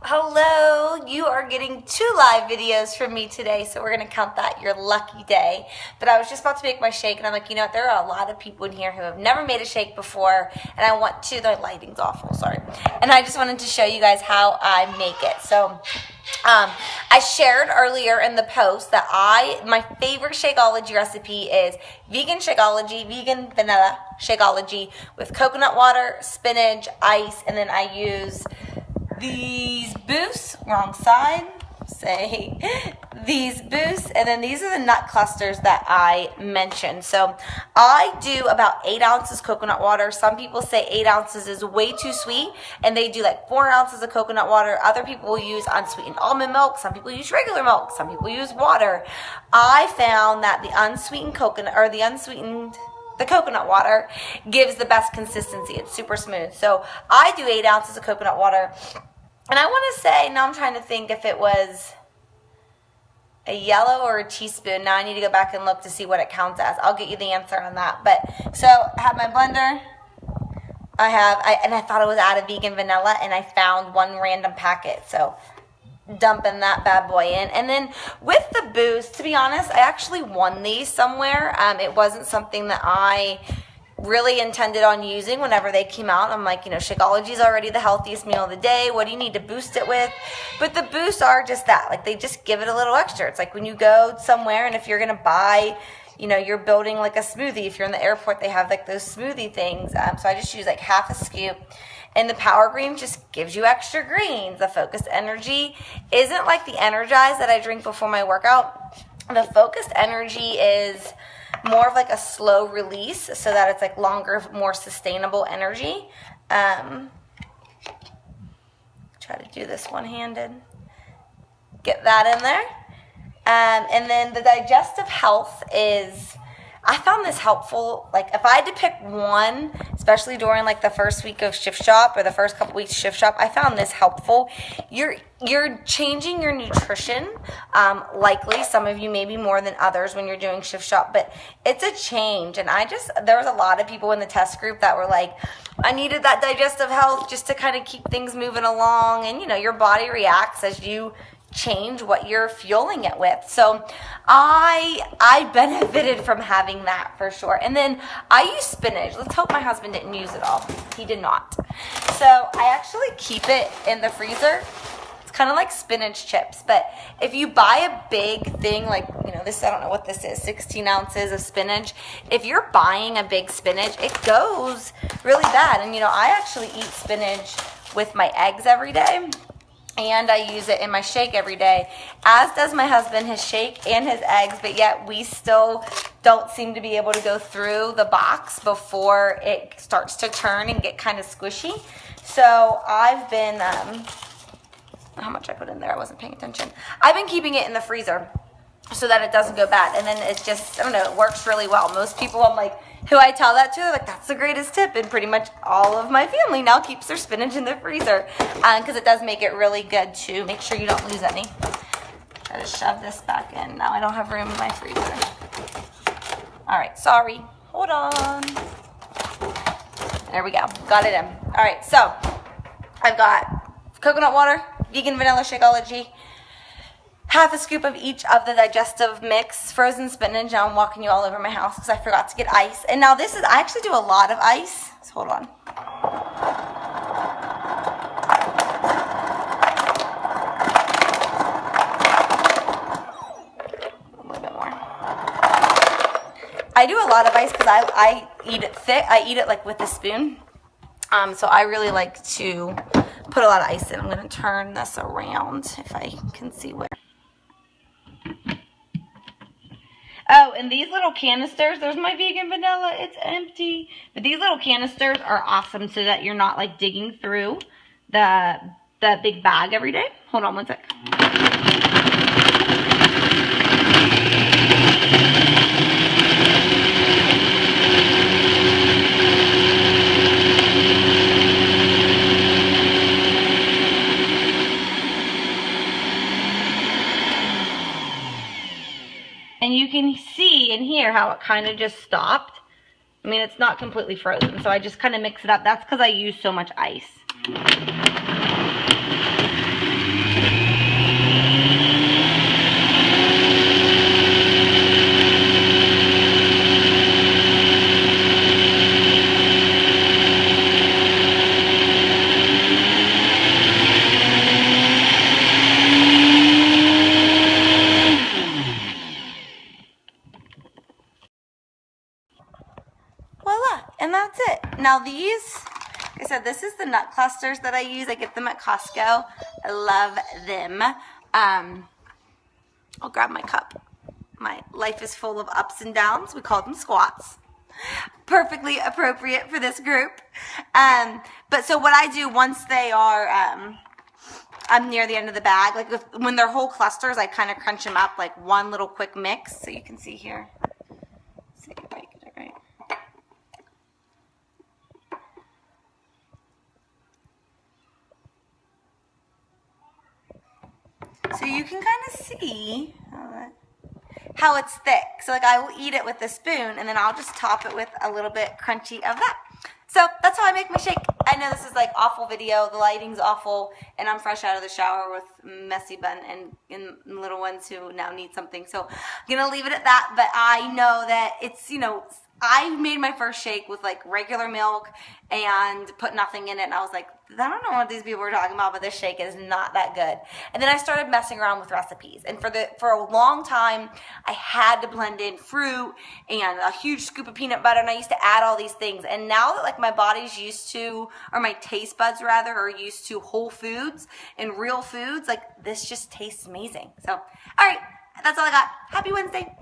Hello, you are getting 2 live videos from me today, so we're going to count that your lucky day. But I was just about to make my shake, and I'm like, you know what, there are a lot of people in here who have never made a shake before, and I want to, the lighting's awful, sorry. And I just wanted to show you guys how I make it. So, I shared earlier in the post that my favorite Shakeology recipe is vegan Shakeology, vegan vanilla Shakeology with coconut water, spinach, ice, and then I use these boosts, wrong side, these boosts, and then these are the nut clusters that I mentioned. So I do about 8 ounces coconut water. Some people say 8 ounces is way too sweet, and they do like 4 ounces of coconut water. Other people will use unsweetened almond milk. Some people use regular milk. Some people use water. I found that the unsweetened coconut, or the coconut water gives the best consistency. It's super smooth. So I do 8 ounces of coconut water. And I want to say, now I'm trying to think if it was a yellow or a teaspoon. Now I need to go back and look to see what it counts as. I'll get you the answer on that. But so I have my blender. I thought it was out of vegan vanilla, and I found one random packet. So dumping that bad boy in. And then with the boost, to be honest, I actually won these somewhere. It wasn't something that I really intended on using whenever they came out. I'm like, Shakeology is already the healthiest meal of the day. What do you need to boost it with? But the boosts are just that. Like, they just give it a little extra. It's like when you go somewhere, and if you're going to buy, you're building like a smoothie. If you're in the airport, they have like those smoothie things. So I just use like half a scoop. And the Power Green just gives you extra greens. The Focused Energy isn't like the Energize that I drink before my workout. The Focused Energy is more of like a slow release, so that it's like longer, more sustainable energy. Try to do this one-handed. Get that in there. And then the digestive health is, I found this helpful. Like, if I had to pick one, especially during like the first week of shift shop or the first couple weeks of shift shop, I found this helpful. You're changing your nutrition, likely some of you maybe more than others when you're doing shift shop, but it's a change. And there was a lot of people in the test group that were like, I needed that digestive health just to kind of keep things moving along. And your body reacts as you change what you're fueling it with. So I benefited from having that for sure. And then I use spinach. Let's hope my husband didn't use it all. He did not. So I actually keep it in the freezer. It's kind of like spinach chips, but if you buy a big thing, like, this, I don't know what this is, 16 ounces of spinach. If you're buying a big spinach, it goes really bad. And I actually eat spinach with my eggs every day. And I use it in my shake every day, as does my husband, his shake and his eggs, but yet we still don't seem to be able to go through the box before it starts to turn and get kind of squishy. So I've been, how much I put in there, I wasn't paying attention. I've been keeping it in the freezer so that it doesn't go bad. And then it's just, I don't know, it works really well. Most people, I'm like, who I tell that to, they're like, that's the greatest tip. And pretty much all of my family now keeps their spinach in their freezer, because it does make it really good to make sure you don't lose any. Try to shove this back in. Now I don't have room in my freezer. All right, sorry. Hold on. There we go. Got it in. All right, so I've got coconut water, vegan vanilla Shakeology, half a scoop of each of the digestive mix, frozen spinach. Now I'm walking you all over my house because I forgot to get ice. And now I actually do a lot of ice. So hold on. A little bit more. I do a lot of ice because I eat it thick. I eat it like with a spoon. So I really like to put a lot of ice in. I'm going to turn this around if I can see where. Oh, and these little canisters, there's my vegan vanilla, it's empty. But these little canisters are awesome so that you're not like digging through the big bag every day. Hold on one sec. And you can see and hear how it kind of just stopped. I mean, it's not completely frozen, so I just kind of mix it up. That's because I use so much ice. now these, like I said, this is the nut clusters that I use. I get them at Costco. I love them. I'll grab my cup. My life is full of ups and downs. We call them squats. Perfectly appropriate for this group. But so what I do once they are, I'm near the end of the bag, like when they're whole clusters, I kind of crunch them up like one little quick mix. So you can see here. Let's see if I get it right. So you can kind of see how it's thick. So like I will eat it with a spoon and then I'll just top it with a little bit crunchy of that. So that's how I make my shake. I know this is like awful video, the lighting's awful, and I'm fresh out of the shower with messy bun and little ones who now need something. So I'm gonna leave it at that, but I know that it's, you know, I made my first shake with like regular milk and put nothing in it, and I was like, I don't know what these people are talking about, but this shake is not that good. And then I started messing around with recipes, and for a long time I had to blend in fruit and a huge scoop of peanut butter, and I used to add all these things. And now that like my body's used to, or my taste buds rather, are used to whole foods and real foods, like this just tastes amazing. So all right, that's all I got. Happy Wednesday.